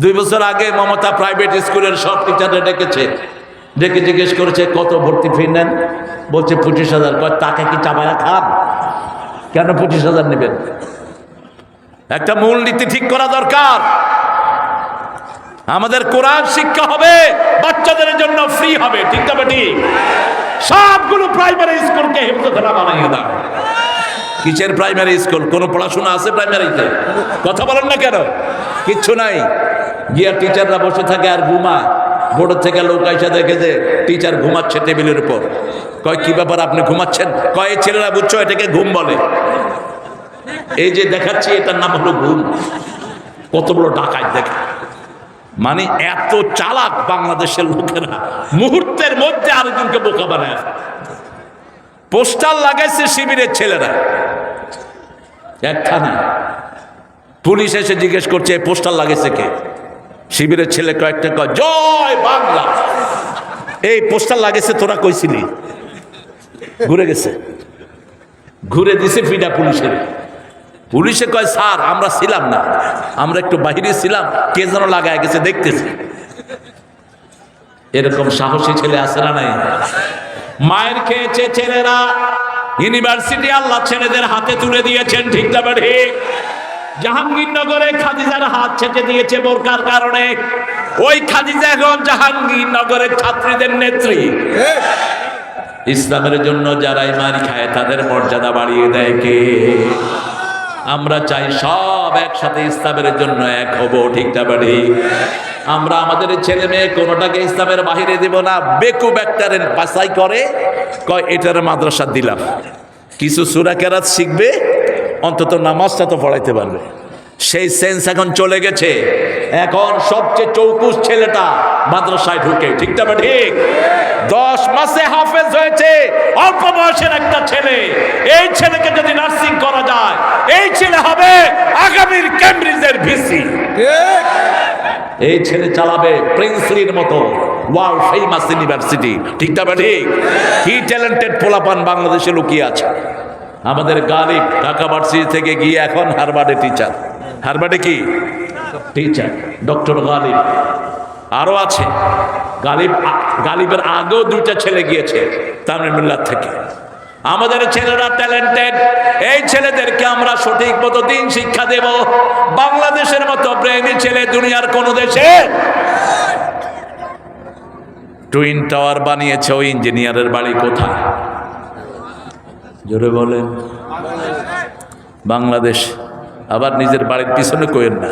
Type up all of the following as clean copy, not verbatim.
2 বছর আগে মমতা প্রাইভেট স্কুলের সব টিচাররা ডেকেছে, ডেকে জিজ্ঞেস করেছে কত ভর্তি ফি নেন, বলছে 25,000। কয় টাকা কি চাবায়া খান? কেন 25,000 নেবেন? একটা মূলনীতি ঠিক করা দরকার। আমাদের কোরআন শিক্ষা হবে, বাচ্চাদের জন্য ফ্রি হবে, ঠিক না ঠিক? সবগুলো প্রাইমারি স্কুলকে হেফজখানা বানাইয়ে দাও। কিসের প্রাইমারি স্কুল? কোনো পড়াশোনা আছে প্রাইমারিতে? কথা বলেন না কেন? কিচ্ছু নাই। গিয়া টিচাররা বসে থাকে আর ঘুমায়। বোর্ডের থেকে লোক আইসা দেখে যে টিচার ঘুমাচ্ছে টেবিলের উপর। কয় কি ব্যাপার, আপনি ঘুমাচ্ছেন? কয় এই ছেলেরা বুঝছো এটাকে ঘুম বলে। এই যে দেখাচ্ছি এটার নাম হলো ঘুম। কত বড় ডাকাত দেখে। মানে এত চালাক বাংলাদেশের লোকেরা, মুহূর্তের মধ্যে আরেকজনকে বোকা বানায়। পোস্টার লাগাইছে শিবিরের ছেলেরা এক থানায়। পুলিশ এসে জিজ্ঞেস করছে পোস্টার লাগাইছে কে? শিবিরের ছেলে কয়েকটা কয় জয় বাংলা। এই পোস্টার লাগাইছে তোরা কইছিলি? ঘুরে গেছে, ঘুরে দিছে ফিডা পুলিশের। পুলিশে কয় স্যার আমরা ছিলাম না, আমরা একটু বাহিরে ছিলাম, কে যেন লাগায় গেছে দেখতেছি। এরকম সাহসী ছেলে আছে না নাই? মায়ের খেয়েছে ছেলেরা, ইউনিভার্সিটি আল্লাহ ছেলেদের হাতে তুলে দিয়েছেন, ঠিক না ঠিক? জাহাঙ্গীরনগরে খাদিজার হাত ছেটে দিয়েছে বোরকার কারণে। ওই খাদিজা এখন জাহাঙ্গীরনগরের ছাত্রীদের নেত্রী। ইসলামের জন্য যারাই মার খায় তাদের মর্যাদা বাড়িয়ে দেয় কে? আমরা চাই সব একসাথে ইসলামের জন্য এক হব, ঠিক না ঠিক? আমরা আমাদের ছেলে মেয়ে কোনোটাকে ইসলামের বাহিরে দেব না। বেকুব একটারের বাছাই করে, কয় এটার মাদ্রাসা দিলাম, কিছু সূরা কেরাত শিখবে, অন্তত নামাজটা তো পড়াইতে পারবে। সেই সেন্স এখন চলে গেছে। এখন সবচেয়ে চৌকুশ ছেলেটা মাদ্রাসায় ঢুকে, ঠিক না ঠিক? 10 মাসে হাফেজ হয়েছে, অল্প বয়সের একটা ছেলে। এই ছেলেকে যদি নার্সিং করা যায়, এই ছেলে হবে আগামীর কেমব্রিজের ভিসি। এই ছেলে চালাবে প্রিন্সলির মতো ওয়ার্ল্ড ফেমাস ইউনিভার্সিটি, ঠিক না ঠিক? কি ট্যালেন্টেড পোলাপান বাংলাদেশে লুকিয়ে আছে। আমাদের গালিব ঢাকা ভার্সিটি থেকে গিয়ে এখন হারবার্ডে টিচার। হারবার্ডে কি টিচার? ডক্টর গালিব। আরো আছে গালিবের আগেও 2টা ছেলে গিয়েছে তামিল মিল্লাত থেকে। আমাদের ছেলেরা ট্যালেন্টেড। এই ছেলেদেরকে আমরা সঠিক মতো দিন শিক্ষা দেব। বাংলাদেশের মতো ব্রেইনি ছেলে দুনিয়ার কোন দেশে। টুইন টাওয়ার বানিয়েছে, ওই ইঞ্জিনিয়ারের বাড়ি কোথায়? জোরে বলেন। বাংলাদেশ। আবার নিজের বাড়ির পিছনে কইেন না।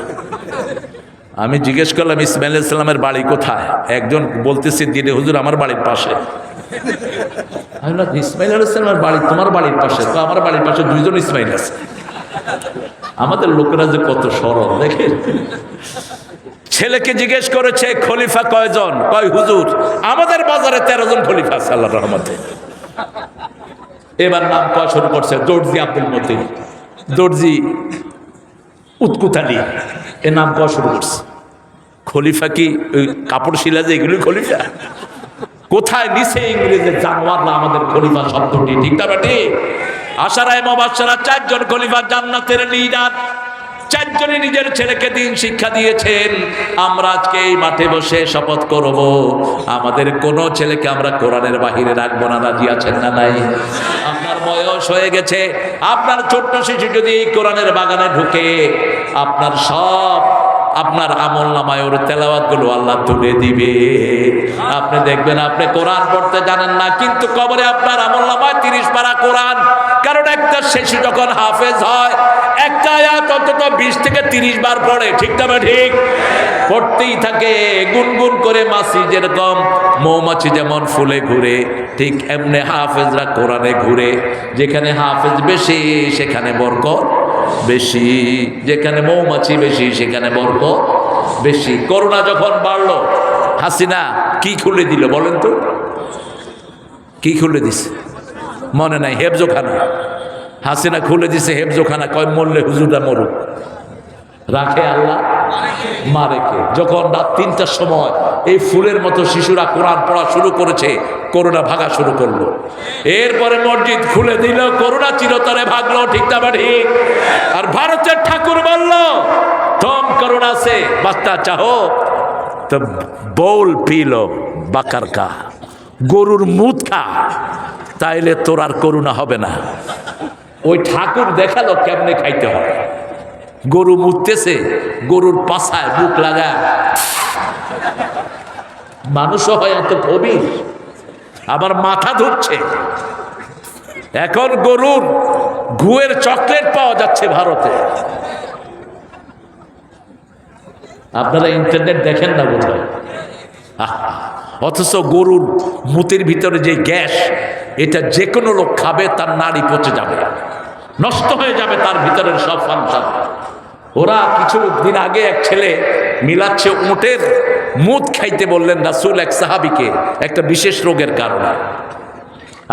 আমি জিজ্ঞেস করলাম ইসমাইল ইসলামের বাড়ি কোথায়? একজন বলতেছে দিনে হুজুর আমার বাড়ির পাশে। আমি বললাম ইসমাইল ইসলামের বাড়ি তোমার বাড়ির পাশে? তো আমার বাড়ির পাশে 2জন ইসমাইল আছে। আমাদের লোকেরা যে কত সরল দেখেন। ছেলেকে জিজ্ঞেস করেছে খলিফা কয়জন? কয় হুজুর আমাদের বাজারে 13 জন খলিফা আছে আল্লাহর রহমতে। এবার নাম কয়া শুরু করছে দর্জি আব্দুল মতিন, দর্জি উৎকুত আলী, এ নাম কয়া শুরু করছে। খলিফা কি ওই কাপড় শিলা যে এগুলি খলিফা? কোথায় নিচে ইংরেজের জানোয়াররা আমাদের খলিফা শব্দটি, ঠিক না ঠিক? আশারায়ে মুবাশশারা 4 জন খলিফা জান্নাতের লিডার। 4 জনই নিজের ছেলেকে দিন শিক্ষা দিয়েছেন। আমরা আজকে এই মাঠে বসে শপথ করব আমাদের কোন ছেলেকে আমরা কোরআনের বাহিরে রাখবো না। রাজি আছেন না নাই? আপনার বয়স হয়ে গেছে, আপনার ছোট্ট শিশু যদি এই কোরআনের বাগানে ঢুকে, আপনার সব আপনার আমল নামায় ওর তেলাওয়াত গুলো আল্লাহ তুলে দিবে। আপনি দেখবেন আপনি কোরআন পড়তে জানেন না, কিন্তু কবরে আপনার আমল নামায় 30 পারা কোরআন। কারণ একটা শিশু যখন হাফেজ হয়, একটা আয়াত অন্তত 20 থেকে 30 বার পড়ে, ঠিক না ঠিক? পড়তেই থাকে গুনগুন করে। মাছি যেরকম মৌমাছি যেমন ফুলে ঘুরে, ঠিক এমনি হাফেজরা কোরআনে ঘুরে। যেখানে হাফেজ বেশি সেখানে বরকত বেশি, যেখানে মৌমাছি বেশি সেখানে বরকত বেশি। করোনা যখন বাড়লো, হাসিনা কি খুলে দিল বলেন তো? কি খুলে দিছে মনে নাই? হেফজোখানা। হাসিনা খুলে দিছে হেফজোখানা। কয় মরলে হুজুররা মরুক, রাখে আল্লাহ মারে কে। যখন রাত 3টার সময় এই ফুলের মতো শিশুরা কোরআন পড়া শুরু করেছে, করোনা ভাগা শুরু করলো। এরপরে মসজিদ খুলে দিল, করোনা চিরতরে ভাগলো, ঠিক না ঠিক? আর ভারতের ঠাকুর বলল तुम करुणा से बचना चाहो तो बोल पी लो बकर का, গরুর মুত খা, তাইলে তোর আর করুণা হবে না। ওই ঠাকুর দেখালো কেমনে খাইতে হয়। গরু মুততেছে, গরুর পাছায় বুক লাগায়। মানুষও হয় এত গভীর, আবার মাথা ধুচ্ছে। এখন গরুর ঘুয়ের চকলেট পাওয়া যাচ্ছে ভারতে। আপনারা ইন্টারনেট দেখেন না বোধহয়। অথচ গরুর মুতের ভিতরে যে গ্যাস, এটা যে কোনো লোক খাবে তার নাড়ি পচে যাবে, নষ্ট হয়ে যাবে তার ভিতরের সব ফাংশন। ওরা কিছু দিন আগে এক ছেলে মিলাচ্ছে উটের মুত খাইতে বললেন রাসূল এক সাহাবীকে, একটা বিশেষ রোগের কারণে।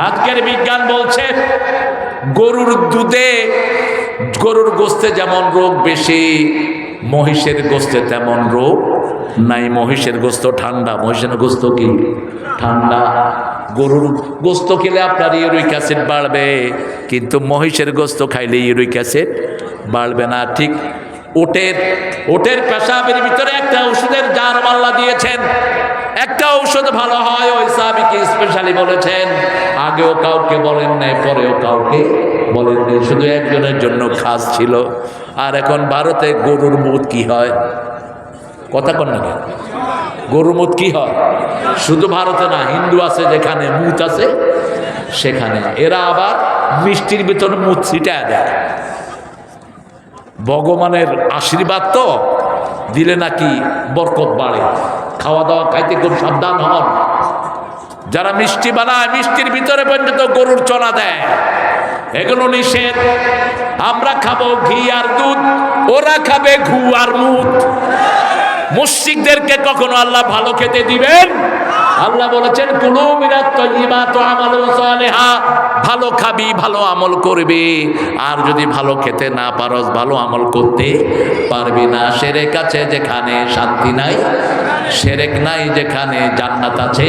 আজকের বিজ্ঞান বলছে গরুর দুধে, গরুর গোস্তে যেমন রোগ বেশি, মহিষের গোস্তে তেমন রোগ নাই। মহিষের গোস্ত ঠান্ডা, মহিষের গোস্ত কি ঠান্ডা। গরুর গোস্ত খেলে আপনার ইউরিক অ্যাসিড বাড়বে, কিন্তু মহিষের গোস্ত খাইলে ইউরিক অ্যাসিড বাড়বে না। ঠিক ওটের পেশাবের ভিতরে একটা ওষুধের জার আল্লাহ দিয়েছেন, একটা ঔষধ ভালো হয়। ওই সাহাবীকে স্পেশালি বলেছেন, আগেও কাউকে বলেন নাই, পরেও কাউকে বলেন নাই, শুধু একজনের জন্য খাস ছিল। আর এখন ভারতে গরুর মুত কি হয়, কথা কন না, গরুর মুত কি হয়? শুধু ভারতে না, হিন্দু আছে যেখানে মুত আছে সেখানে এরা আবার মিষ্টির ভিতর মুত ছিটায় দেয়। ভগবানের আশীর্বাদ তো দিলে নাকি বরকত বাড়ে। খাওয়া দাওয়া খাইতে খুব সাবধান হন। যারা মিষ্টি বানায়, মিষ্টির ভিতরে পর্যন্ত গরুর চনা দেয়, এগুলো নিষেধ। আমরা খাবো ঘি আর দুধ, ওরা খাবে ঘু আর মুত। মুশরিকদেরকে কখনো আল্লাহ ভালো খেতে দিবেন? আল্লাহ বলেছেন কুলু মিনাত তাইয়্যিবাত ওয়া আমালু সালিহা, ভালো খাবি, ভালো আমল করবি। আর যদি ভালো খেতে না পারস, ভালো আমল করতে পারবি না। শিরক আছে যেখানে শান্তি নাই, শিরক নাই যেখানে জান্নাত আছে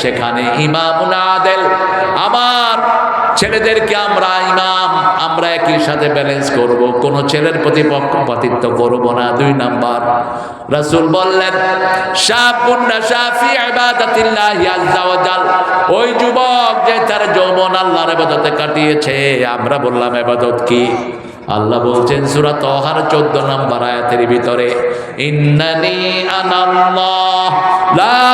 সেখানে ইমামুন আদেল। আমার ছেলেদেরকে আমরা ইমাম, আমরা একই সাথে ব্যালেন্স করব, কোন ছেলের প্রতি পক্ষপাতিত্ব করব না। 2 নাম্বার, রাসূল বললেন শাবুন নাশা ফি ইবাদাতিল্লাহি আযজা ওয়া জাল, ওই যুবক যে তার যৌবন আল্লাহর ইবাদতে কাটিয়েছে। আমরা বললাম ইবাদত কি? আল্লাহ বলছেন সূরা তাহার 14 নম্বর আয়াতের ভিতরে, ইন্নানি আনাল্লাহ লা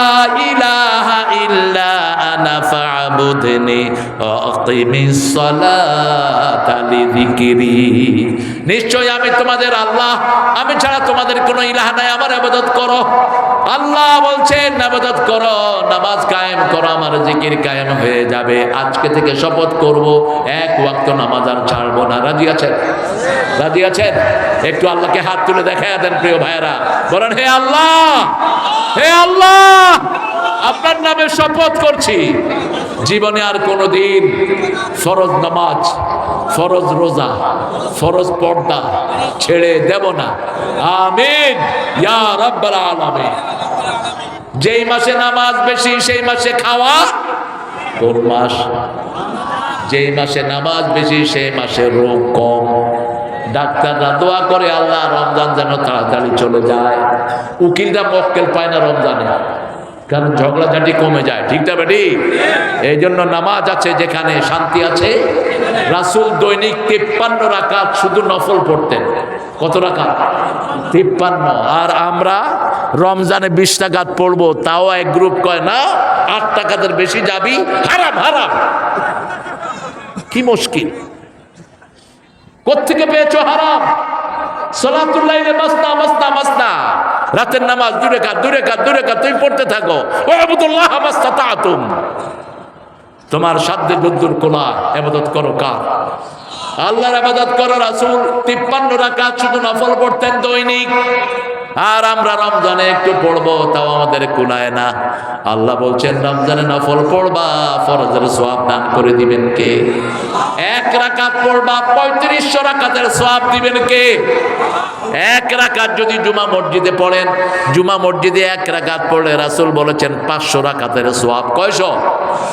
ইলাহা ইল্লা আনা ফা'বুদনি ওয়া আকিমিস সালাতা লিযিকরি, নিশ্চয় আমি তোমাদের আল্লাহ, আমি ছাড়া তোমাদের কোনো ইলাহ নাই, আমার ইবাদত করো। আল্লাহ বলছেন ইবাদত করো, নামাজ কায়েম করো, আমার জিকির কায়েম হয়ে যাবে। আজকে থেকে শপথ করব, এক ওয়াক্ত নামাজ আর ছাড়বো না। রাজি আছেন? রাজি আছেন? একটু আল্লাহকে হাত তুলে দেখায় দেন প্রিয় ভাইয়েরা, বলেন হে আল্লাহ, হে আল্লাহ, আপনার নামে শপথ করছি, জীবনে আর কোনোদিন ফরজ নামাজ, ফরজ রোজা, ফরজ পর্দা ছেড়ে দেব না। আমিন ইয়া রাব্বাল আলামিন। যেই মাসে নামাজ বেশি সেই মাসে খাওয়া কোন মাস? যেই মাসে নামাজ বেশি সেই মাসে রোগ কম। ডাক্তাররা দোয়া করে আল্লাহ রমজান যেন তাড়াতাড়ি চলে যায়। উকিলরা মক্কেল পায় না রমজানে, কারণ ঝগড়াঝাটি কমে যায়। ঠিক না বেটি? এই জন্য নামাজ আছে যেখানে শান্তি আছে। রাসূল দৈনিক 53 রাকাত শুধু নফল পড়তেন। কত রাকাত? 53। আর আমরা রমজানে 20 রাকাত পড়বো, তাও এক গ্রুপ কয় না 8 টাকাদের বেশি যাবি, হারাম হারাম। কি মুশকিল, কোত্থেকে পেয়েছো হারাম? সালাতুল লাইলে মাসনা মাসনা মাসনা, রাতের নামাজ 2 রাকাত 2 রাকাত 2 রাকাত তুমি পড়তে থাকো। ওয়াবুদুল্লাহ মাসতাতাতুম, তোমার সাধ্যে যদ্দুর কোলা ইবাদত করো। কার? আল্লাহর ইবাদত করো। রাসূল 53 রাকাত শুধু নফল পড়তেন দৈনিক। আর আমরা রমজানে একটু পড়বো, তাও আমাদের কুলায় না। আল্লাহ বলছেন রমজানে নফল পড়বা, ফরজের সওয়াব দান করে দিবেন কে? এক রাকাত পড়বা, 3500 রাকাতের সওয়াব দিবেন কে? এক রাকাত যদি জুমা মসজিদে পড়েন, জুমা মসজিদে এক রাকাত পড়লে রাসূল বলেছেন 500 রাকাতের সওয়াব। কয়শো?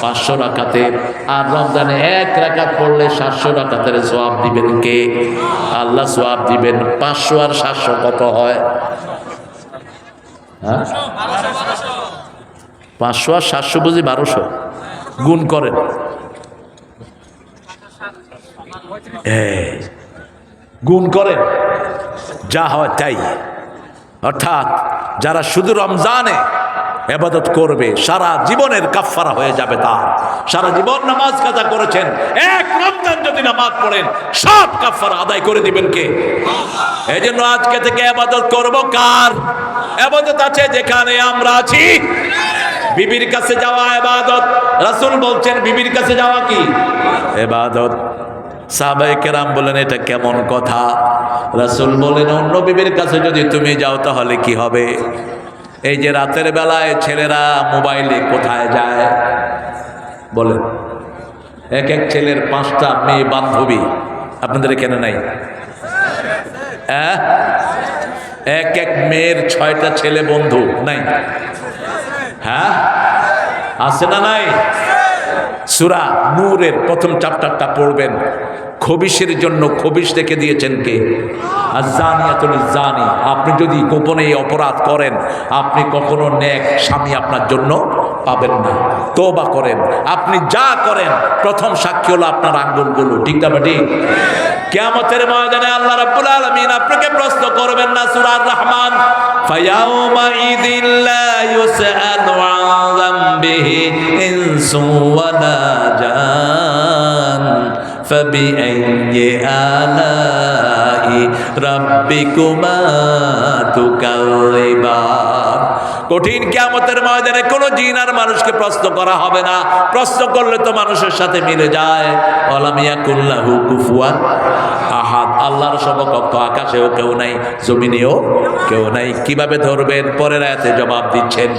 500 রাকাতের। আর রমজানে এক রাকাত পড়লে 700 রাকাতের সওয়াব দিবেন কে? আল্লাহ সওয়াব দিবেন। 500 আর 700 কত হয়? 500 আর 700 বুঝি 1200। গুণ করেন। গুণ করেন, যা হয় তাই। অর্থাৎ যারা শুধু রমজানে ইবাদত করবে, সারা জীবনের কাফফারা হয়ে যাবে তার। সারা জীবন নামাজ কাজা করেছেন, এক রমজান যদি নামাজ পড়েন সব কাফফারা আদায় করে দিবেন কে? এই জন্য আজকে থেকে ইবাদত করব কার? ইবাদত আছে যেখানে আমরা আছি। বিবির কাছে যাওয়া ইবাদত। রাসূল বলছেন বিবির কাছে যাওয়া কি ইবাদত? সাহাবায়ে কেরাম বলেন এটা কেমন কথা? রাসূল বলেন অন্য বিবির কাছে যদি তুমি যাও তাহলে কি হবে? এই যে রাতের বেলায় ছেলেরা মোবাইলে কোথায় যায় বলেন? এক এক ছেলের 5টা মেয়ে বান্ধবী। আপনাদের এখানে নাই? এক এক মেয়ের 6টা ছেলে বন্ধু নাই? হ্যাঁ, আছে না নাই? সূরা নূরের প্রথম চ্যাপ্টারটা পড়বেন। খবিশের জন্য খবিশ রেখে দিয়েছেন কে? আয-যানিয়াতুল জানি। আপনি যদি গোপনে অপরাধ করেন, আপনি কখনো নেক স্বামী আপনার জন্য পাবেন না। তওবা করেন। আপনি যা করেন প্রথম সাক্ষী হলো আপনার আঙ্গুলগুলো। ঠিক না ঠিক? কিয়ামতের ময়দানে আল্লাহ রাব্বুল আলামিন আপনাকে প্রশ্ন করবেন না? সূরা আর-রহমান, ফায়াউমা ইযিল লা ইউসআলু আন যামবিহি ইনসু ওয়ালা জান ফাবিআইয়ি আলাই রাব্বিকুমা তুকাযিবান। কঠিন কিয়ামতের ময়দানে কোনো জিন আর মানুষকে প্রশ্ন করা হবে না। প্রশ্ন করলে তো মানুষের সাথে মিলে যায়। ওয়ালাম ইয়াকুল্লাহু কুফুয়ান আহাদ। আল্লাহর সমকক্ষ আকাশেও কেউ নাই, জমিনেও কেউ নাই। কিভাবে ধরবেন? পরের আয়াতে জবাব দিচ্ছেন,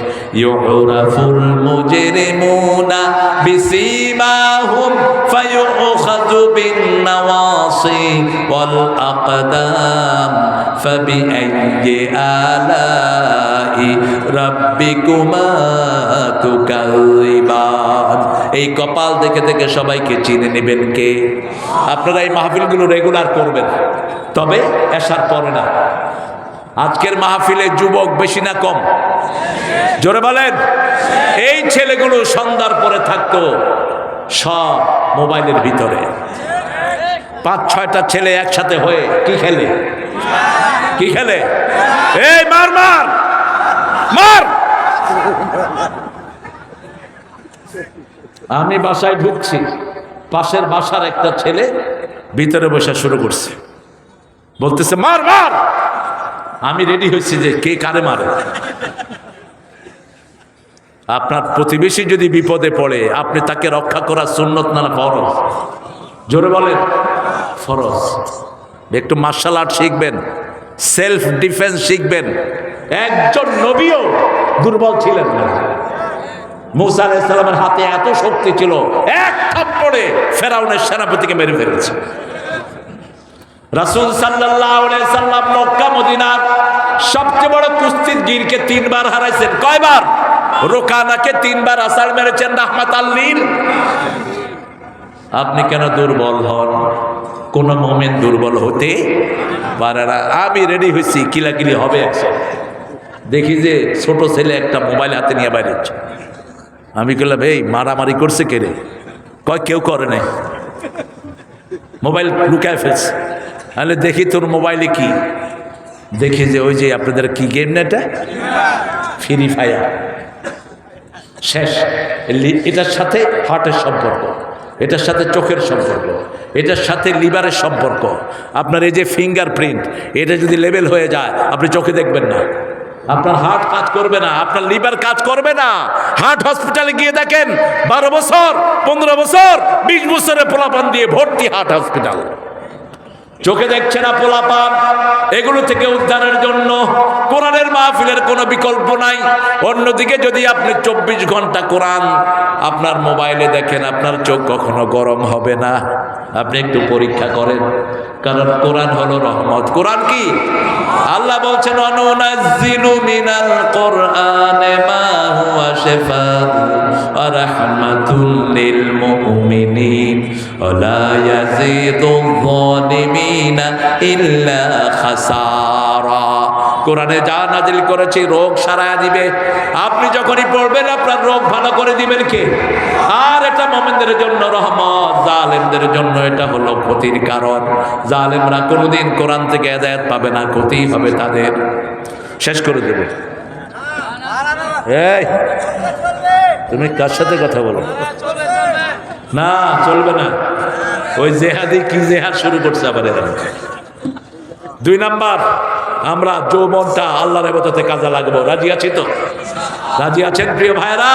ইউরাফুল মুজরিমুনা বিসিমাহুম ফায়ুখাযু বিন নাওয়াসি ওয়াল আকদাম ফাবিআইয়ি আলাই রাব্বিকুমা তুকাযিবান। এই কপাল দেখে দেখে সবাইকে চিনে নেবেন কে? আপনারা এই মাহফিলগুলো রেগুলার করবেন, তবে এশার পরে না। আজকের মাহফিলে যুবক বেশি না কম? জোরে বলেন। এই ছেলেগুলো সন্ধ্যার পরে থাকতো সব মোবাইলের ভিতরে। 5-6টা ছেলে একসাথে হয়ে কি খেলে? কি খেলে? এই মার মার মার। আমি বাসায় ঢুকছি, পাশের বাসার একটা ছেলে ভিতরে বসে শুরু করছে, বলতেছে মার মার। আমি রেডি হয়েছি যে কে কারে মারে। আপনার প্রতিবেশী যদি বিপদে পড়ে আপনি তাকে রক্ষা করা সুন্নত না ফরজ? জোরে বলেন। ফরজ। একটু মার্শাল আর্ট শিখবেন, সেলফ ডিফেন্স শিখবেন। একজন নবীও দুর্বল ছিলেন না। মুসা আলাইহিস সালামের হাতে এত শক্তি ছিল, এক থাপ্পড়ে ফেরাউনের সেনাপতিকে মেরে ফেলেছে। রাসূল সাল্লাল্লাহু আলাইহি সাল্লাম মক্কা মদিনার সবচেয়ে বড় কুস্তিগীরকে 3 বার হারাইছেন। কয়বার? রোকানাকে 3 বার আসার মেরেছেন রাহমাতাল লিল। আপনি কেন দুর্বল হন? কোন মুমিন দুর্বল হতে পারে না। আমি রেডি হয়েছি, কিলাকিলি হবে একসাথে। দেখি যে ছোট ছেলে একটা মোবাইল হাতে নিয়ে বাইরে যাচ্ছে। আমি বললাম এই মারামারি করছে কে রে? কয় কেউ করে নাই, মোবাইল লুকায় ফেলছে। তাহলে দেখি তোর মোবাইলে কি? দেখি যে ওই যে আপনাদের কি গেম না, এটা ফ্রি ফায়ার। শেষ। এটার সাথে হার্টের সম্পর্ক, এটার সাথে চোখের সম্পর্ক, এটার সাথে লিভারের সম্পর্ক। আপনার এই যে ফিঙ্গারপ্রিন্ট, এটা যদি লেভেল হয়ে যায় আপনি চোখে দেখবেন না, আপনার হার্ট কাজ করবে না, আপনার লিভার কাজ করবে না। হার্ট হসপিটালে গিয়ে দেখেন 12 বছর 15 বছর 20 বছরের পোলাপান দিয়ে ভর্তি হার্ট হসপিটাল। চোখে দেখছে না পোলাপান, এগুলো থেকে উদ্ধারের জন্য কোরআনের মাহফিলের কোনো বিকল্প নাই। অন্যদিকে যদি আপনি 24 ঘন্টা কোরআন আপনার মোবাইলে দেখেন, আপনার চোখ কখনো গরম হবে না। আপনি একটু পরীক্ষা করেন, কারণ কোরআন হলো রহমত। কোরআন কি? আল্লাহ বলছেন অনুনাজ্জিলু মিনাল কোরআনে মা হুয়া শিফাউন ওয়া রাহমাতুল লিল মুমিনিন ওয়া লা ইয়াজিদুয যালিমিনা ইল্লা খাসারা। কোরআনে যা নাজিল করেছে রোগ সারায়া দিবে। আপনি যখনই পড়বেন আপনার রোগ ভালো করে দিবেন কে? আর এটা মুমিনদের জন্য রহমত, জালেমদের জন্য এটা হলো ক্ষতির কারণ। জালেমরা কোনোদিন কোরআন থেকে হেদায়েত পাবে না, ক্ষতি হবে তাদের। শেষ করে দেব। এই তুমি কার সাথে কথা বলো? না চলবে না। ওই জেহাদি কি জেহাদ শুরু করছে আবার। 2 নাম্বার, আমরা যৌবনটা আল্লাহর ইবাদতে কাজে লাগবো। রাজি আছি তো? রাজি আছেন প্রিয় ভাইরা?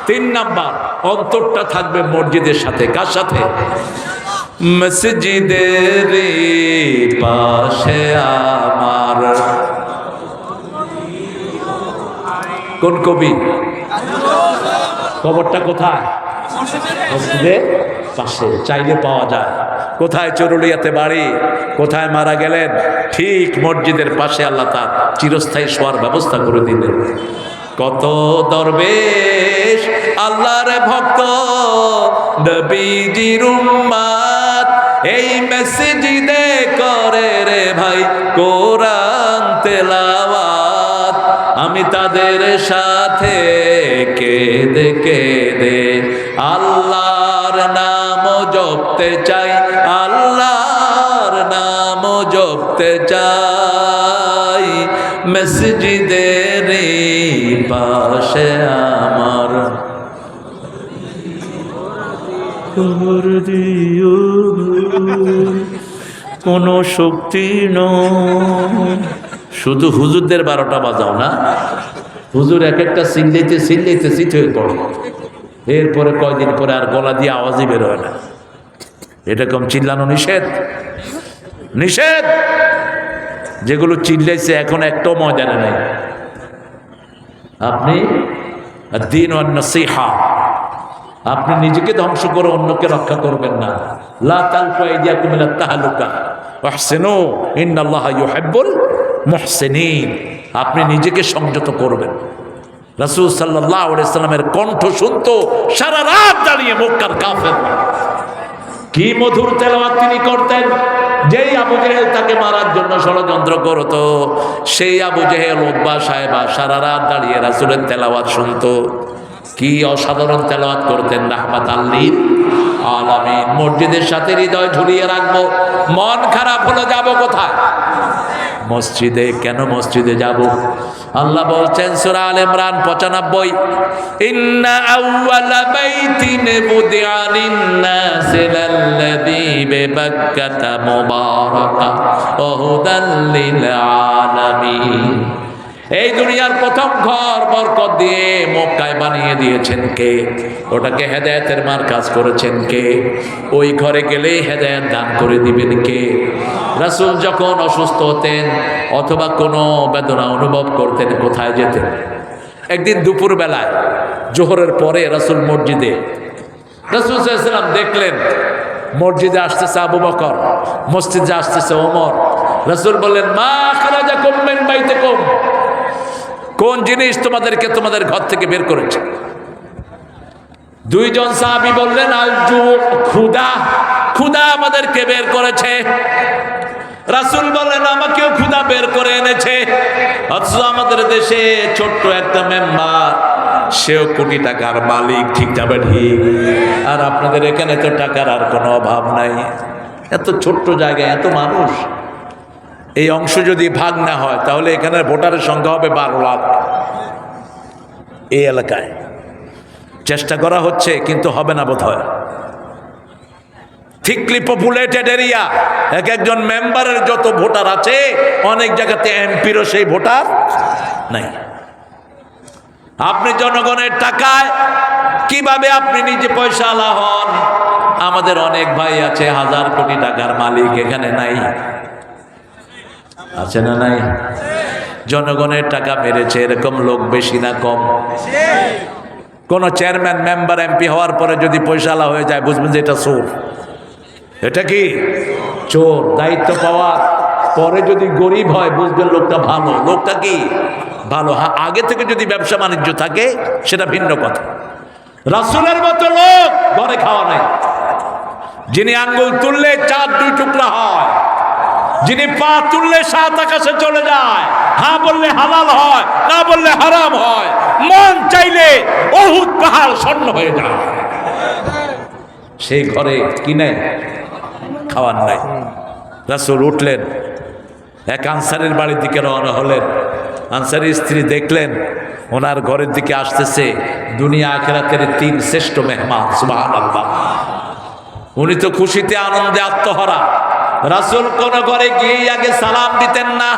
3 নাম্বার, অন্তরটা থাকবে মসজিদের সাথে। কার সাথে? মসজিদের পাশে আমার। কোন কবি? কবরটা কোথায়? মসজিদের পাশে, চাইলে পাওয়া যায়। কোথায়? চরুলিয়াতে বাড়ি। কোথায় মারা গেলেন? ঠিক মসজিদের পাশে আল্লাহ তার চিরস্থায়ী শোয়ার ব্যবস্থা করে দিলেন। কত দরবেশ আল্লাহর ভক্ত নবীজির উম্মত এই মসজিদে করে রে ভাই কোরআন তেলাওয়াত। আমি তাদের সাথে কেঁদে কেঁদে আল্লাহর নাম জপতে চাই, আল্লাহর নাম জপতে চাই। মসজিদের পাশে আমার কোনো শক্তি নয়। শুধু হুজুরদের 12টা বাজাও না। হুজুর এক একটা চিল্লাইতে চিল্লাইতে চিত হয়ে পড়ে, এরপরে কয়দিন পরে আর গলা দিয়ে আওয়াজই বের হয় না। এরকম চিল্লানো নিষেধ, নিষেধ। যেগুলো চিল্লাইছে এখন একটাও ময়দানে নেই। আপনি দ্বীন ওয়ান নসিহা, আপনি নিজেকে ধ্বংস করে অন্যকে রক্ষা করবেন না। লা তালকু আইদিয়াকুম ইলা তাহলুকা ওয়াহসিনু ইন্নাল্লাহা ইউহিব্বুল মুহসিনিন। আপনি নিজেকে সংযত করবেন। রাসূল সাল্লাল্লাহু আলাইহি সাল্লামের কণ্ঠ শুনতো সারা রাত দাঁড়িয়ে মক্কার কাফেররা। কি মধুর তেলাওয়াত তিনি করতেন। যেই আবু জেহেল তাকে মারার জন্য ষড়যন্ত্র করত, সেই আবু জেহেল উতবা সাহেবা সারা রাত দাঁড়িয়ে রাসূলের তেলাওয়াত শুনতো। কি অসাধারণ তেলাওয়াত করতেন রাহমাতাল লিল আলামিন। মসজিদের সাথে হৃদয় ঝুলিয়ে রাখবো। মন খারাপ হলে যাব কোথায়? মসজিদে। কেন মসজিদে যাব? আল্লাহ বলছেন সূরা আলে ইমরান 95, ইন্না আউওয়ালা বাইতিন বুদিআ লিন-নাসি লাল্লাযী বিবাক্কাতা মুবারাকা ওয়া হুদাল লিল আলামিন। এই দুনিয়ার প্রথম ঘর বরকত দিয়ে মক্কায় বানিয়ে দিয়েছেন কে? ওটাকে হেদায়েতের মারকাজ করেছেন কে? ওই ঘরে গেলেই হেদায়েত দান করে দিবেন কে? রাসূল যখন অসুস্থ হতেন অথবা কোনো বেদনা অনুভব করতেন কোথায় যেতেন? একদিন দুপুর বেলায় জোহরের পরে রাসূল মসজিদে, রাসূল সাল্লাল্লাহু আলাইহি ওয়াসাল্লাম দেখলেন মসজিদে আসতেছে আবু বকর, মসজিদে আসতেছে ওমর। রাসূল বললেন, মা আখরাজাকুম মিন বাইতিকুম, কোন জিনিস তোমাদেরকে তোমাদের ঘর থেকে বের করেছে? 2 জন সাহাবী বললেন, আল জু, ক্ষুধা, ক্ষুধা আমাদেরকে বের করেছে। রাসূল বললেন, আমাকেও ক্ষুধা বের করে এনেছে। অথচ আমাদের দেশে ছোট্ট একটা মেম্বার, সেও কোটি টাকার মালিক, ঠিক যাবে ঠিক। আর আপনাদের এখানে তো টাকার আর কোনো অভাব নাই। এত ছোট্ট জায়গায় এত মানুষ, এই অংশ যদি ভাগ না হয় তাহলে এখানে ভোটারের সংখ্যা হবে 12 লাখ। এই এলাকায় চেষ্টা করা হচ্ছে কিন্তু হবে না বোধ হয়। থিকলি পপুলেটেড এরিয়া, এক একজন মেম্বারের যত ভোটার আছে অনেক জায়গাতে এমপিরও সেই ভোটার নাই। আপনি জনগণের টাকায় কিভাবে আপনি নিজে পয়সাওয়ালা হন? আমাদের অনেক ভাই আছে হাজার কোটি টাকার মালিক, এখানে নাই, আছে না নাই? জনগণের টাকা মেরেছে, এরকম লোক বেশি না কম? কোন চেয়ারম্যান মেম্বার এমপি হওয়ার পরে যদি পয়সাওয়ালা হয়ে যায়, বুঝবেন যে এটা চোর। এটা কি চোর। দায়িত্ব পাওয়ার পরে যদি গরিব হয়, বুঝবেন লোকটা ভালো। লোকটা কি ভালো। হ্যাঁ, আগে থেকে যদি ব্যবসা বাণিজ্য থাকে সেটা ভিন্ন কথা। রাসূলের মতো লোক ঘরে খাওয়া নাই, যিনি আঙ্গুল তুললে চার দুই টুকরা হয়, যিনি পা তুললে সাত আকাশে চলে যায়, হ্যাঁ বললে হালাল হয়, না বললে হারাম হয়, মন চাইলে উহুদ পাহাড় স্বর্ণ হয়ে যায়, সেই ঘরে কি নাই? খাওয়ার নাই। রাসূল উঠলেন, এক আনসারীর বাড়ির দিকে রওনা হলেন। আনসারীর স্ত্রী দেখলেন ওনার ঘরের দিকে আসতেছে দুনিয়া আখিরাতের তিন শ্রেষ্ঠ মেহমান। সুবহানাল্লাহ। উনি তো খুশিতে আনন্দে আত্মহারা। রাসূল কোন ঘরে গিয়ে আগে সালাম দিতেন না,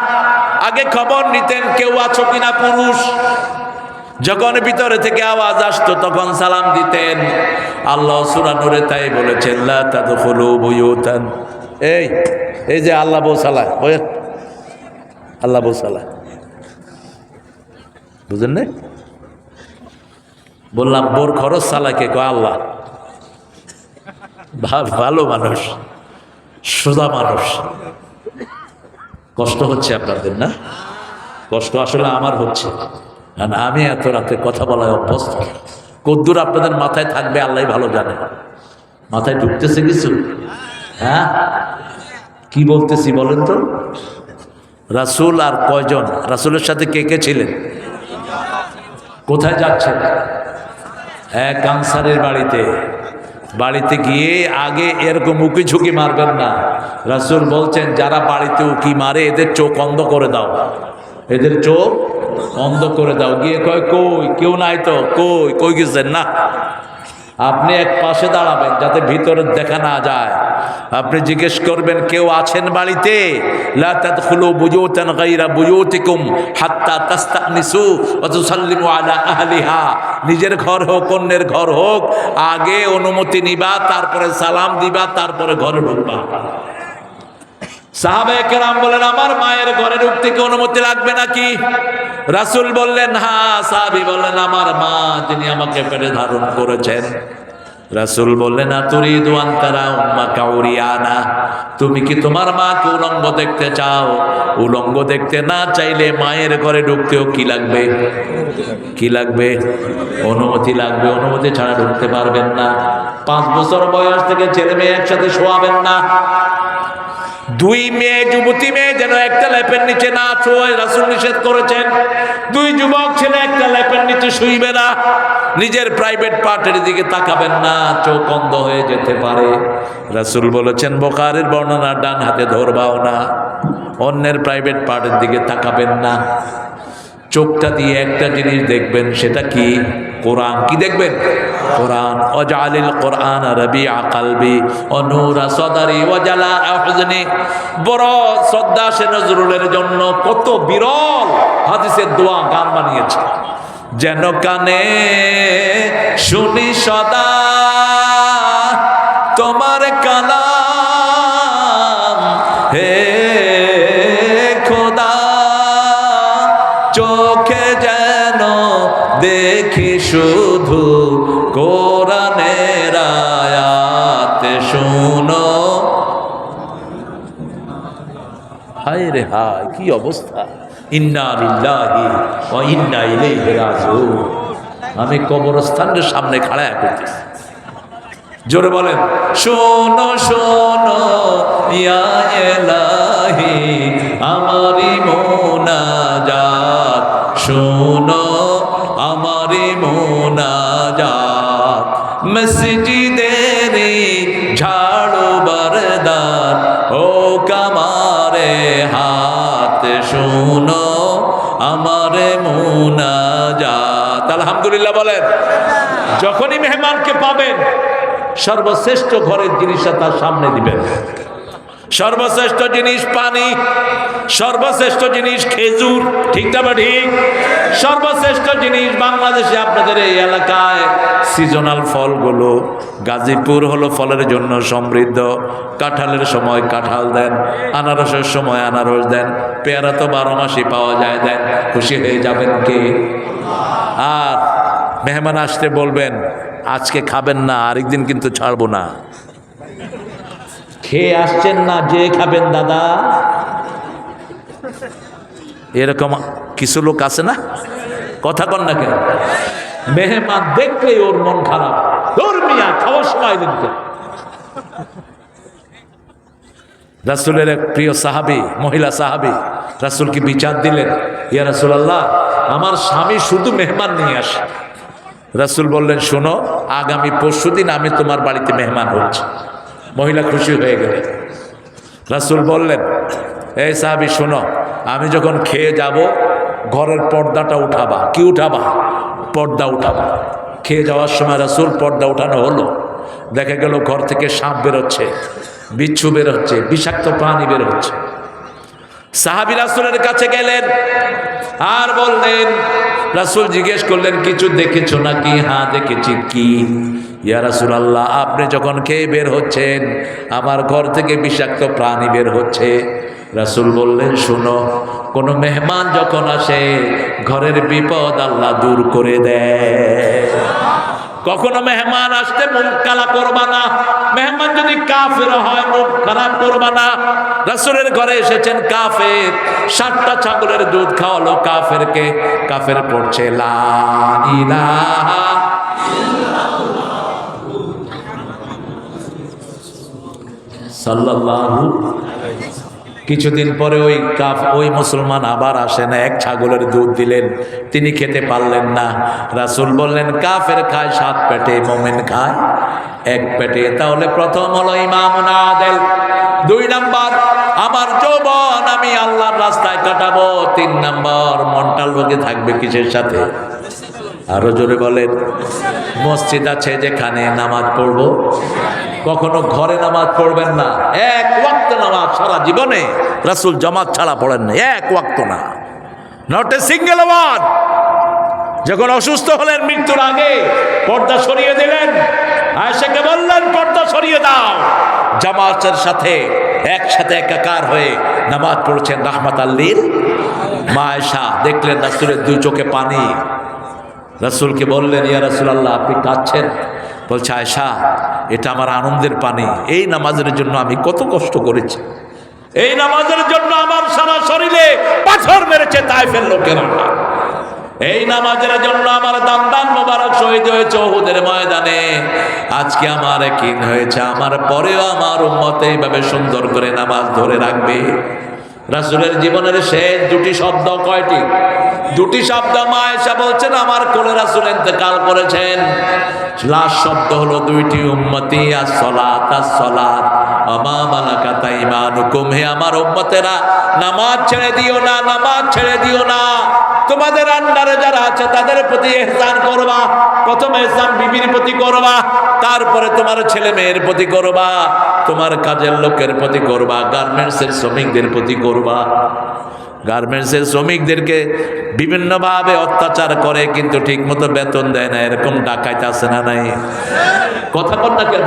আগে খবর নিতেন কেউ আছো কিনা পুরুষ। যখন ভিতরে থেকে আওয়াজ আসতো তখন সালাম দিতেন। আল্লাহ সূরা নূরে তাই বলেছেন, লা তাদখুলু বুয়ুতান। এই যে আল্লাহ বসালা, আল্লাহ বসালা, বুঝেন না? বললাম বোর খরচ সালাকে কয় আল্লাহ। ভালো মানুষ, সোজা মানুষ। কষ্ট হচ্ছে আপনাদের না? কষ্ট আসলে আমার হচ্ছে, কারণ আমি এত রাতে কথা বলায় অভ্যস্ত। কদ্দুর আপনাদের মাথায় থাকবে আল্লাহ ভালো জানে। মাথায় ঢুকতেছে কিছু? হ্যাঁ, কি বলতেছি বলেন তো? রাসূল আর কয়জন? রাসূলের সাথে কে কে ছিলেন? কোথায় যাচ্ছেন? এক আনসারের বাড়িতে। বাড়িতে গিয়ে আগে এরকম উকি ঝুঁকি মারবেন না। রাসূল বলছেন যারা বাড়িতে উকি মারে এদের চোখ অন্ধ করে দাও, এদের চোখ অন্ধ করে দাও। গিয়ে কয় কই কেউ নাই তো, কই কই গেছেন না? আপনি এক পাশে দাঁড়াবেন যাতে ভিতরে দেখা না যায়। আপনি জিজ্ঞেস করবেন কেউ আছেন বাড়িতে? লা তাদখুলু বুয়ুতান গায়রা বুয়ুতিকুম হাত্তা তাস্তানিসু ওয়া তুসাল্লিমু আলা আহলিহা। নিজের ঘর হোক অন্যের ঘর হোক, আগে অনুমতি নিবা, তারপরে সালাম দিবা, তারপরে ঘরে ঢুকবা। সাহাবায়ে কেরাম বলেন আমার মায়ের ঘরে ঢুকতে কি অনুমতি লাগবে নাকি? রাসূল বললেন হ্যাঁ। সাহাবী বললেন আমার মা যিনি আমাকে পেটে ধারণ করেছেন। রাসূল বললেন আতুরিদু আন তারা উম্মাকা উরিয়ানা, তুমি কি তোমার মাকে উলঙ্গ দেখতে চাও? উলঙ্গ দেখতে না চাইলে মায়ের ঘরে ঢুকতেও কি লাগবে? কি লাগবে? অনুমতি লাগবে। অনুমতি ছাড়া ঢুকতে পারবেন না। 5 বছর বয়স থেকে ছেলে মেয়ে একসাথে শোয়াবেন না। 2 মেয়ে যুবতী মেয়ে যেন একটা লেপের নিচে না শোয়, রাসূল নিষেধ করেছেন। 2 যুবক ছেলে একটা লেপের নিচে শুইবে না। নিজের প্রাইভেট পার্টের দিকে তাকাবেন না, চোখ অন্ধ হয়ে যেতে পারে। রাসূল বলেছেন বুখারীর বর্ণনা, ডান হাতে ধরবাও না, অন্যের প্রাইভেট পার্টের দিকে তাকাবেন না। চোখটা দিয়ে একটা জিনিস দেখবেন, সেটা কি? কোরআন। কি দেখবেন? কোরআন। ওয়াজআলিল কোরআন রাবিআ কলবি ওয়া নূরা সাদরি ওয়া জালাআ হুজনি। বড় শ্রদ্ধা সে নজরুলের জন্য কত বিরল হাদিসের দোয়া গান বানিয়েছে। যেন কানে শুনি সদা তোমার কালাম, হে খোদা চোখে যেন দেখি শুধু কোরআনের আয়াত শুনো। হায় রে হায়, কি অবস্থা! ইন্না লিল্লাহি ওয়া ইন্না ইলাইহি রাজিউন। আমি কবরস্থানের সামনে খাড়া করতেছি। জোরে বলেন শোনো শোনো ইয়া ইলাহি আমারি মুনাজাত, শোনো আমারি মুনাজাত। মসজিদের ঝাড়ু বরদার ও কামারে হাত, শোনো আমারে মুনাজাত। আলহামদুলিল্লাহ বলেন। যখনই মেহমানকে পাবেন সর্বশ্রেষ্ঠ ঘরের জিনিসটা তার সামনে দিবেন। সর্বশ্রেষ্ঠ জিনিস পানি, সর্বশ্রেষ্ঠ জিনিস খেজুর, ঠিক না ঠিক? সর্বশ্রেষ্ঠ জিনিস বাংলাদেশে আপনাদের এই এলাকায় সিজনাল ফলগুলো। গাজীপুর হলো ফলের জন্য সমৃদ্ধ। কাঁঠালের সময় কাঁঠাল দেন, আনারসের সময় আনারস দেন, পেয়ারা তো 12 মাসই পাওয়া যায়, দেন। খুশি হয়ে যাবেন কে? আর মেহমান আসতে বলবেন আজকে খাবেন না, আরেকদিন কিন্তু ছাড়বো না। খেয়ে আসছেন না, যে খাবেন দাদা। এরকম কিছু লোক আছে না, কথা কন না কেন? মেহমান দেখলেই ওর মন খারাপ, ধর্মিয়া খাওয়ার সময় দিন। রাসূলের এক প্রিয় সাহাবী, মহিলা সাহাবী, রাসূলকে বিচার দিলেন, ইয়া রাসূলুল্লাহ, আমার স্বামী শুধু মেহমান নিয়ে আসে। রাসূল বললেন, শোনো, আগামী পরশুদিন আমি তোমার বাড়িতে মেহমান হচ্ছি। মহিলা খুশি হয়ে গেলেন। রাসূল বললেন, এই সাহাবী শোনো, আমি যখন খেয়ে যাব ঘরের পর্দাটা উঠাবা। কি উঠাবা? পর্দা উঠাবা। খেয়ে যাওয়ার সময় রাসূল পর্দা উঠানো হলো। দেখা গেল ঘর থেকে সাপ বেরোচ্ছে, বিচ্ছু বেরোচ্ছে, বিষাক্ত প্রাণী বের হচ্ছে। সাহাবী রাসূলের কাছে গেলেন আর বললেন, রাসূল জিজ্ঞেস করলেন, কিছু দেখেছো নাকি? হ্যাঁ দেখেছি। কি? ইয়া রাসূলুল্লাহ, আপনি যখন খেয়ে বের হচ্ছেন আমার ঘর থেকে বিষাক্ত প্রাণী বের হচ্ছে। রাসূল বললেন, শুনো, কোনো মেহমান যখন আসে ঘরের বিপদ আল্লাহ দূর করে দেয়। কখনো মেহমান আসতে মুখ কালা করবা না। মেহমান যদি কাফের হয় মুখ খারাপ করবা না। রাসূলের ঘরে এসেছেন কাফের, 7টা ছাগলের দুধ খাওয়ালো কাফেরকে। কাফের পড়ছে লা ইলাহা সাল্লাল্লাহু। কিছুদিন পরে ওই মুসলমান আবার আসেন, এক ছাগলের দুধ দিলেন, তিনি খেতে পারলেন না। রাসূল বললেন, কাফের খায় 7 পেটে, মুমিন খায় 1 পেটে। তাহলে প্রথম হলো ইমামুন আদিল, 2 নাম্বার আমার যৌবন আমি আল্লাহর রাস্তায় কাটাবো, 3 নাম্বার মনটা লোকে থাকবে কিসের সাথে? আরো জোরে বলেন। মসজিদ আছে যেখানে নামাজ পড়বো। কখনো ঘরে নামাজ পড়বেন না, 1 ওয়াক্ত নামাজ সারা জীবনে রাসূল জামাত ছাড়া পড়েন না, 1 ওয়াক্ত না, নট এ সিঙ্গেল ওয়ান। যখন অসুস্থ হলেন মৃত্যুর আগে পর্দা সরিয়ে দিলেন, আয়েশাকে বললেন পর্দা সরিয়ে দাও। জামাতের সাথে একসাথে একাকার হয়ে নামাজ পড়ছেন রাহমাতাল লিল। মা আয়েশা দেখলেন রাসূলের 2 চোখে পানি। রাসূলকে বললেন, ইয়া রাসূলুল্লাহ, আপনি কাঁদছেন? বলছে, আয়েশা, এটা আমার আনন্দের পানি। এই নামাজের জন্য আমি কত কষ্ট করেছি, এই নামাজের জন্য আমার সারা শরীরে পাথর মেরেছে তায়েফের লোকেরা, এই নামাজের জন্য আমার দান্দান মোবারক শহীদ হয়েছে উহুদের ময়দানে। আজকে আমার ইয়াকিন হয়েছে আমার পরেও আমার উম্মত এইভাবে সুন্দর করে নামাজ ধরে রাখবে। রাসূলের জীবনের শেষ 2টি শব্দ কয়টি? 2টি শব্দ। মা আয়েশা বলছেন, আমার কোলে রাসূল ইন্তেকাল করেছেন, লাস্ট শব্দ হলো 2টি, উম্মতি আস-সালাত আস-সালাত ওয়া মা মালাকাত আইমানুকুম। হে আমার উম্মতেরা, নামাজ ছেড়ে দিও না, নামাজ ছেড়ে দিও না। তোমাদের আন্ডারে যারা আছে তাদের প্রতি ইহসান করবা। প্রথম ইহসান বিবির প্রতি করবা, তারপরে তোমার ছেলে মেয়ের প্রতি করবা, তোমার কাজের লোকের প্রতি করবা, গার্মেন্টসের শ্রমিকদের প্রতি করবা। গার্মেন্টসের শ্রমিকদেরকে বিভিন্নভাবে অত্যাচার করে কিন্তু ঠিক মতো বেতন দেয় না, এরকম ডাকাইত আছে না নাই? কথা বল না কেন?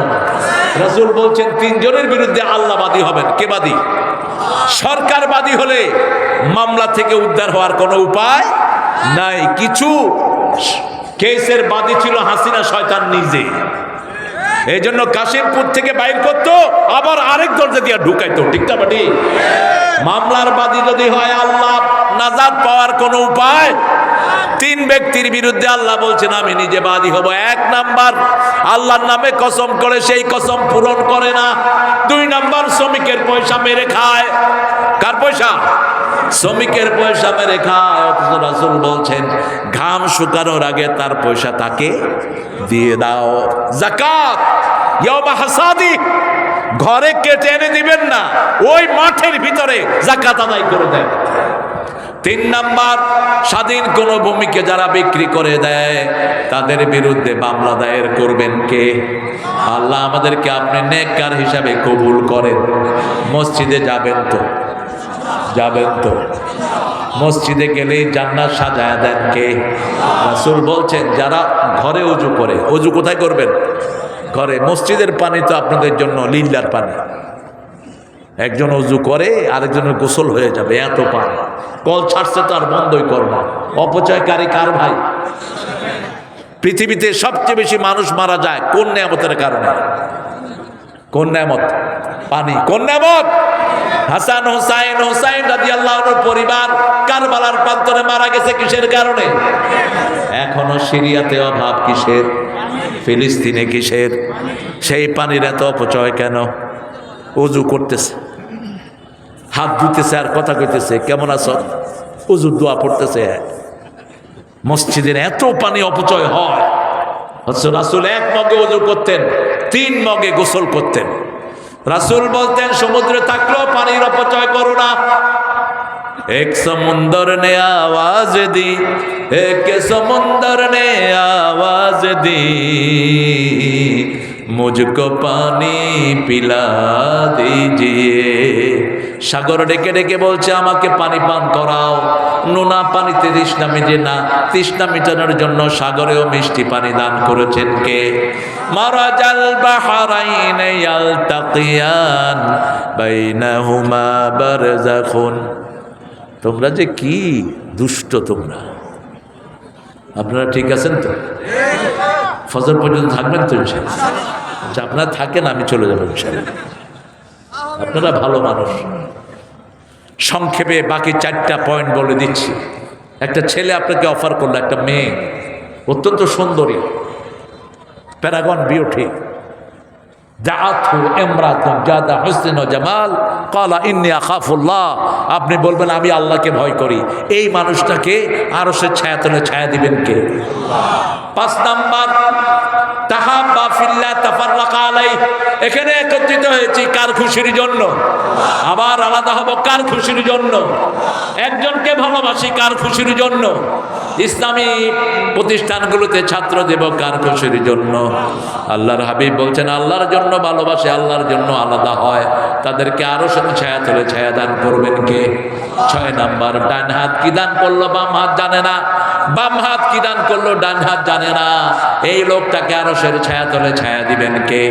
রাসূল বলছেন 3 জনের বিরুদ্ধে আল্লাহ বাদী হবেন। কে বাদী? সরকার বাদী হলে মামলা থেকে উদ্ধার হওয়ার কোনো উপায় নাই। কিছু কেসের বাদী ছিল হাসিনা শয়তান নিজে, এই জন্য কাশিমপুর থেকে বাইর করতো, আবার আরেক দরজা দিয়ে ঢুকাইতো, ঠিক না বাটি? মামলার বাদী যদি হয় আল্লাহ, নাজাত পাওয়ার কোনো উপায়? 3 ব্যক্তির বিরুদ্ধে আল্লাহ বলছেন আমি নিজে বাদী হব। 1 নাম্বার, আল্লাহর নামে কসম করে সেই কসম পূরণ করে না। 2 নাম্বার, শ্রমিকের পয়সা মেরে খায়। কার পয়সা? শ্রমিকের পয়সা মেরে খায়। অথচ রাসূল বলছেন ঘাম শুকানোর আগে তার পয়সা তাকে দিয়ে দাও। যাকাত ইয়াউমা হাসাদি, ঘরে কেটে এনে দিবেন না, ওই মাঠের ভিতরে যাকাত আদায় করে দেন। তিন নাম্বার, স্বাধীন কোন ভূমিকে যারা বিক্রি করে দেয় তাদের বিরুদ্ধে মামলা দায়ের করবেন কে? আল্লাহ আমাদেরকে আপনি নেককার হিসাবে কবুল করেন। মসজিদে যাবেন তো? যাবেন তো? মসজিদে গেলেই জান্নাত সাজায়া দেন কে? রাসূল বলছেন যারা ঘরে ওযু করে, ওযু কোথায় করবেন? ঘরে। মসজিদের পানি তো আপনাদের জন্য লিল্লার পানি। একজন ওযু করে আরেকজনের গোসল হয়ে যাবে, এত পানি। কল ছাড়ছে তো আর বন্ধই করবো। অপচয়কারী কার ভাই? পৃথিবীতে সবচেয়ে বেশি মানুষ মারা যায় কোন নেয়ামতের কারণে? কোন নেয়ামত? পানি। কোন নেয়ামত? হাসান হুসাইন রাদিয়াল্লাহু আনহুর পরিবার কারবালার প্রান্তরে মারা গেছে কিসের কারণে? এখনো সিরিয়াতে অভাব কিসের? ফিলিস্তিনে কিসের? সেই পানির এত অপচয় কেন? ওযু করতেছে, হাত ধুতেছে আর কথা কইতেছে কেমন আছো, ওযুর দোয়া পড়তেছে। মসজিদের এত পানি অপচয় হয়। রাসূল এক মগে ওযু করতেন, 3 মগে গোসল করতেন। রাসূল বলতেন সমুদ্রে থাকলেও পানির অপচয় করো না। এক সমুন্দর নে আওয়াজ দি, এক সমুন্দর নে আওয়াজ দি, মুঝকো পানি পিলা দিজিয়ে। সাগর ডেকে ডেকে বলছে আমাকে পানি পান করাও। নোনা পানিতে তৃষ্ণা মিটে না, তৃষ্ণা মিটানোর জন্য সাগরেও মিষ্টি পানি দান করেছেন কে? মারাজাল বাহরাইন ইয়ালতাকিয়ান বাইনাহুমা বারযাখুন। তোমরা যে কি দুষ্ট তোমরা! আপনারা ঠিক আছেন তো? ফজর পর্যন্ত থাকবেন তো ইনশাআল্লাহ? আচ্ছা, আপনারা থাকেন, আমি চলে যাবো ইনশাআল্লাহ। আপনারা ভালো মানুষ। সংক্ষেপে বাকি 4টা পয়েন্ট বলে দিচ্ছি। একটা ছেলে আপনাকে অফার করলো, একটা মেয়ে অত্যন্ত সুন্দরী, প্যারাগন বিউটি। আপনি বলবেন আমি আল্লাহকে ভয় করি। এই মানুষটাকে আরো সে ছায়া তলে ছায়া দিবেন কে? 5 নাম্বার, তাহাব্বা ফিল্লাহ তাফাররাকা আলাইহি। এখানে একত্রিত হয়েছি কার খুশির জন্য? আবার আলাদা হব কার খুশির জন্য? একজনকে ভালোবাসি কার খুশির জন্য? ইসলামী প্রতিষ্ঠানগুলোতে ছাত্র দেব কার খুশির জন্য? আল্লাহর হাবিব বলছেন আল্লাহর জন্য ভালোবাসে, আল্লাহর জন্য আলাদা হয়, তাদেরকে আরো সাথে ছায়া তলে ছায়া দান করবেন কে? 6 নাম্বার, ডান হাত কি দান করলো বাম হাত জানে না, বাম হাত কি দান করলো ডান হাত জানে না, এই লোকটাকে আরো সে ছায়া তলে ছায়া দিবেন কে?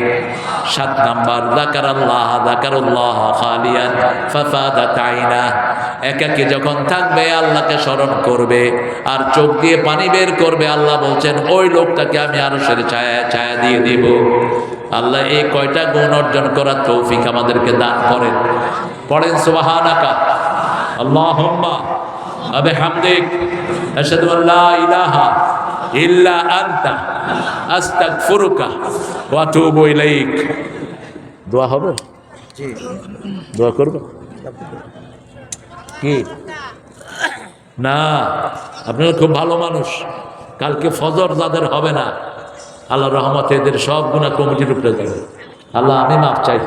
7 নাম্বার, যাকারুল্লাহ খালিয়ান ফাফাদাত আইনা। একাকী যখন থাকবে আল্লাহকে স্মরণ করবে আর চোখ দিয়ে পানি বের করবে, আল্লাহ বলছেন ওই লোকটাকে আমি আরো সে ছায়া ছায়া দিয়ে দিব। আল্লাহ এই কয়টা গুণ অর্জন করার তৌফিক আমাদেরকে দান করেন। পড়েন সুবহানাকা আল্লাহুম্মা ওয়া বিহামদিক আশহাদু আল্লা ইলাহা ইল্লা আনতা আস্তাগফিরুকা ওয়া আতুবু ইলাইক। দোয়া হবে? জি, দোয়া করব কি না? আপনারা খুব ভালো মানুষ। কালকে ফজর যাদের হবে না, আল্লাহ রহমতে এদের সব গুনাহ কমিটির উপরে যাবে। আল্লাহ আমি মাফ চাই,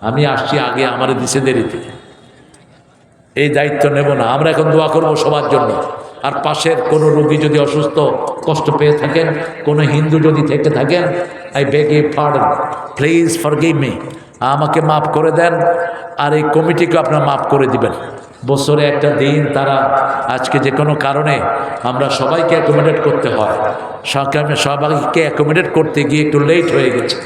আমি আসছি আগে, আমার দিছে দেরিতে, এই দায়িত্ব নেব না। আমরা এখন দোয়া করব সবার জন্য। আর পাশের কোনো রোগী যদি অসুস্থ কষ্ট পেয়ে থাকেন, কোনো হিন্দু যদি থেকে থাকেন, I beg you pardon, please forgive me, আমাকে মাফ করে দেন। আর এই কমিটিকে আপনারা মাফ করে দিবেন। বছরে একটা দিন তারা আজকে যে কোনো কারণে আমরা সবাইকে অ্যাকোমোডেট করতে হয়, সবাইকে অ্যাকোমোডেট করতে গিয়ে একটু লেট হয়ে গেছে।